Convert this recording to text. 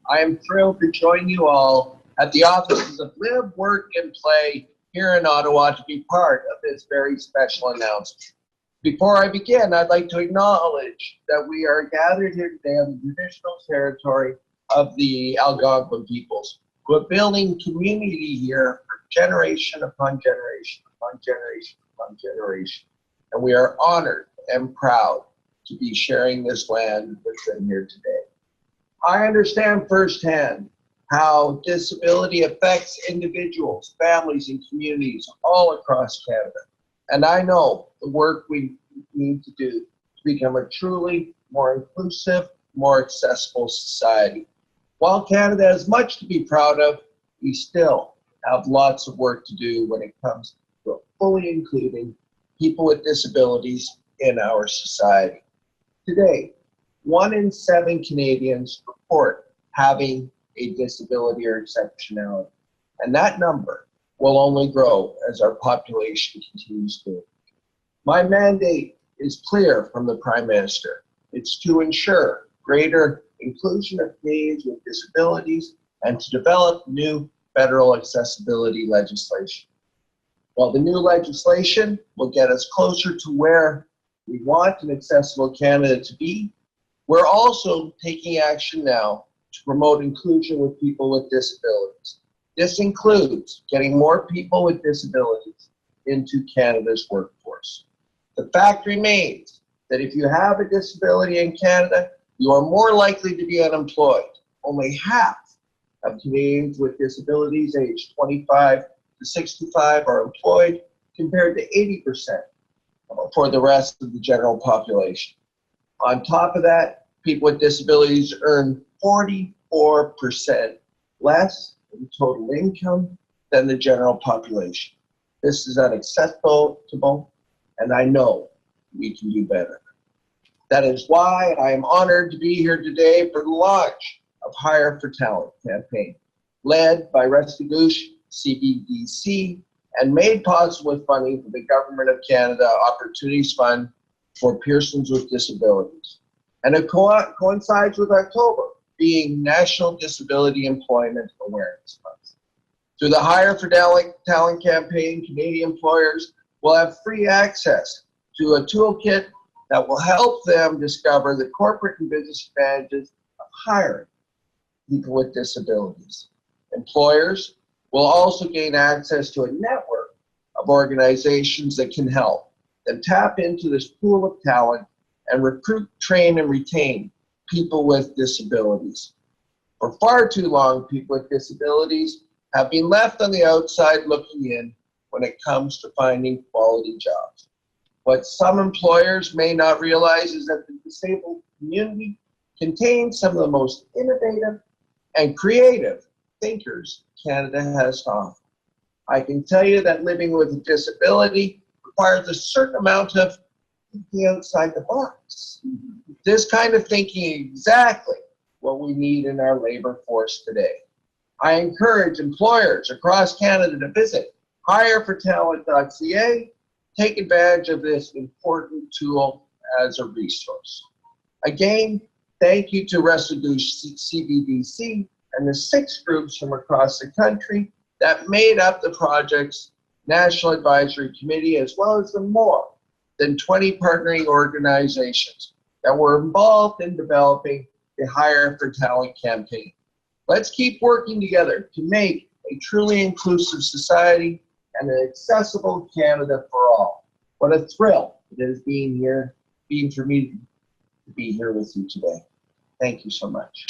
I am thrilled to join you all at the offices of Live, Work, and Play here in Ottawa to be part of this very special announcement. Before I begin, I'd like to acknowledge that we are gathered here today on the traditional territory of the Algonquin peoples, who are building community here for generation upon generation, upon generation, upon generation. And we are honored and proud to be sharing this land with them here today. I understand firsthand how disability affects individuals, families, and communities all across Canada. And I know the work we need to do to become a truly more inclusive, more accessible society. While Canada has much to be proud of, we still have lots of work to do when it comes to fully including people with disabilities in our society. Today, 1 in 7 Canadians report having a disability or exceptionality, and that number will only grow as our population continues to. My mandate is clear from the Prime Minister. It's to ensure greater inclusion of Canadians with disabilities and to develop new federal accessibility legislation. While the new legislation will get us closer to where we want an accessible Canada to be, we're also taking action now to promote inclusion with people with disabilities. This includes getting more people with disabilities into Canada's workforce. The fact remains that if you have a disability in Canada, you are more likely to be unemployed. Only half of Canadians with disabilities aged 25 to 65 are employed, compared to 80% for the rest of the general population. On top of that, people with disabilities earn 44% less in total income than the general population. This is unacceptable, and I know we can do better. That is why I am honored to be here today for the launch of Hire for Talent campaign, led by Restigouche CBDC and made possible with funding from the Government of Canada Opportunities Fund for persons with disabilities. And it coincides with October being National Disability Employment Awareness Month. Through the Hire for Talent campaign, Canadian employers will have free access to a toolkit that will help them discover the corporate and business advantages of hiring people with disabilities. Employers will also gain access to a network of organizations that can help them tap into this pool of talent and recruit, train, and retain people with disabilities. For far too long, people with disabilities have been left on the outside looking in when it comes to finding quality jobs. What some employers may not realize is that the disabled community contains some of the most innovative and creative thinkers Canada has to offer. I can tell you that living with a disability requires a certain amount of thinking outside the box. This kind of thinking is exactly what we need in our labor force today. I encourage employers across Canada to visit hirefortalent.ca, take advantage of this important tool as a resource. Again, thank you to Restigouche CBDC and the 6 groups from across the country that made up the project's National Advisory Committee, as well as the more than 20 partnering organizations that were involved in developing the Hire for Talent campaign. Let's keep working together to make a truly inclusive society and an accessible Canada for all. What a thrill it is being for me to be here with you today. Thank you so much.